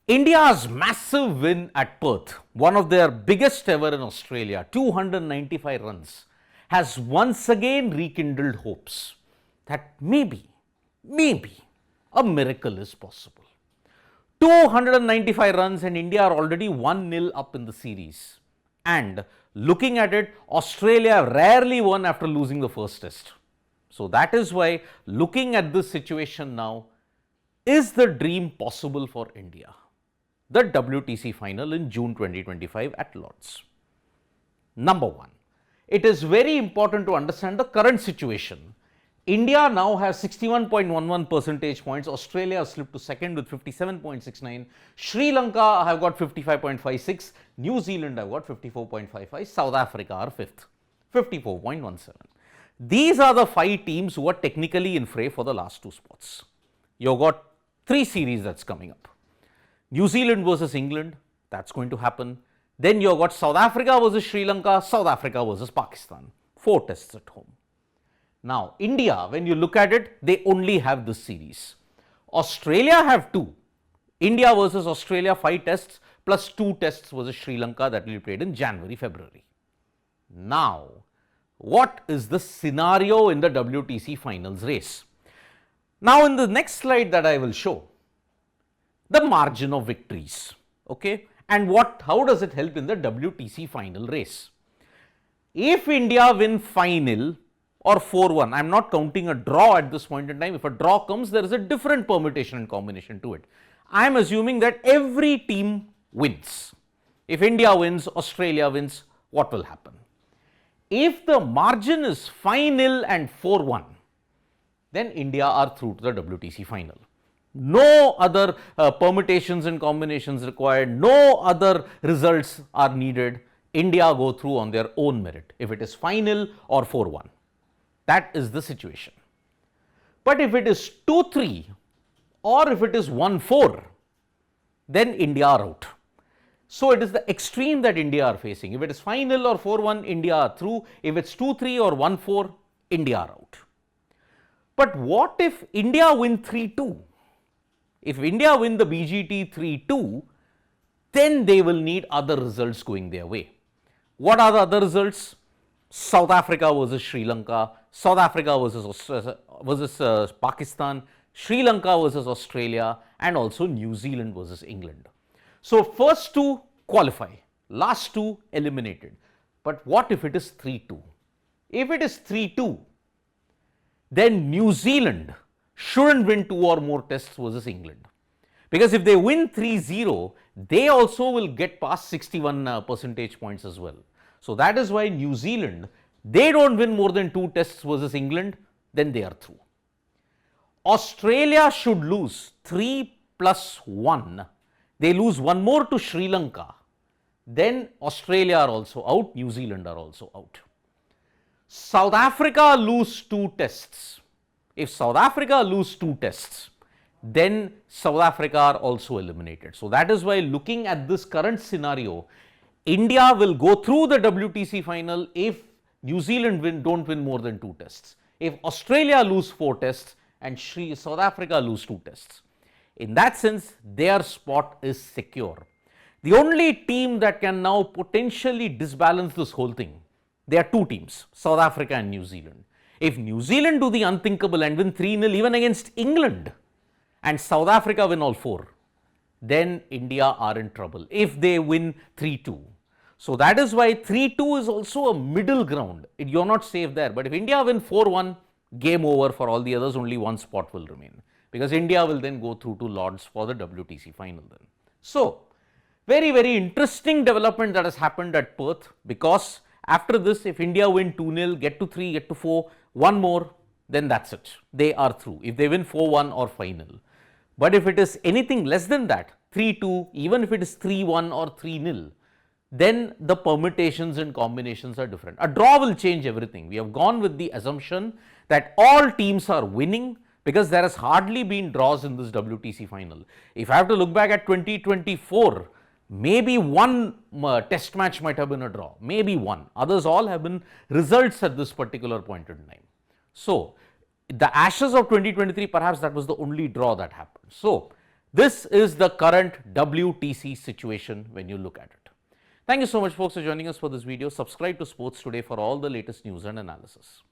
India's massive win at Perth, one of their biggest ever in Australia, 295 runs, has once again rekindled hopes that maybe a miracle is possible. 295 runs and India are already 1-0 up in the series. And looking at it, Australia rarely won after losing the first test. So that is why looking at this situation now, is the dream possible for India? The WTC final in June 2025 at Lord's. Number one, it is very important to understand the current situation. India now has 61.11 percentage points, Australia has slipped to second with 57.69, Sri Lanka have got 55.56, New Zealand have got 54.55, South Africa are fifth, 54.17. These are the 5 teams who are technically in fray for the last 2 spots. You've got 3 series that's coming up. New Zealand versus England, that's going to happen. Then you've got South Africa versus Sri Lanka, South Africa versus Pakistan. 4 tests at home. Now, India, when you look at it, they only have this series. Australia have 2. India versus Australia, 5 tests plus 2 tests versus Sri Lanka that will be played in January, February. Now, what is the scenario in the WTC finals race? Now, in the next slide that I will show, the margin of victories, okay, and how does it help in the WTC final race? If India win 5-0 or 4-1, I am not counting a draw at this point in time. If a draw comes, there is a different permutation and combination to it. I am assuming that every team wins. If India wins, Australia wins, what will happen? If the margin is 5-0 and 4-1, then India are through to the WTC final. No other permutations and combinations required, no other results are needed. India go through on their own merit, if it is 5-0 or 4-1. That is the situation. But if it is 2-3 or if it is 1-4, then India are out. So it is the extreme that India are facing. If it is 5-0 or 4-1, India are through. If it's 2-3 or 1-4, India are out. But what if India win 3-2? If India win the BGT 3-2, then they will need other results going their way. What are the other results? South Africa versus Sri Lanka, South Africa versus Pakistan, Sri Lanka versus Australia, and also New Zealand versus England. So first 2 qualify, last 2 eliminated. But what if it is 3-2? If it is 3-2, then New Zealand shouldn't win 2 or more tests versus England. Because if they win 3-0, they also will get past 61 percentage points as well. So that is why New Zealand, they don't win more than 2 tests versus England, then they are through. Australia should lose 3 plus 1. They lose 1 more to Sri Lanka. Then Australia are also out, New Zealand are also out. South Africa lose 2 tests. If South Africa lose 2 tests, then South Africa are also eliminated. So that is why looking at this current scenario, India will go through the WTC final if New Zealand don't win more than 2 tests. If Australia lose 4 tests and South Africa lose 2 tests. In that sense, their spot is secure. The only team that can now potentially disbalance this whole thing, there are 2 teams, South Africa and New Zealand. If New Zealand do the unthinkable and win 3-0 even against England and South Africa win all 4, then India are in trouble if they win 3-2. So that is why 3-2 is also a middle ground. You're not safe there. But if India win 4-1, game over for all the others, only 1 spot will remain. Because India will then go through to Lord's for the WTC final then. So, very, very interesting development that has happened at Perth, because after this, if India win 2-0, get to 3, get to 4, 1 more, then that's it. They are through. If they win 4-1 or 5-0. But if it is anything less than that, 3-2, even if it is 3-1 or 3-0, then the permutations and combinations are different. A draw will change everything. We have gone with the assumption that all teams are winning, because there has hardly been draws in this WTC final. If I have to look back at 2024, maybe 1 test match might have been a draw, maybe 1. Others all have been results at this particular point in time. So, the Ashes of 2023, perhaps that was the only draw that happened. So, This is the current WTC situation when you look at it. Thank you so much folks for joining us for this video. Subscribe to Sports Today for all the latest news and analysis.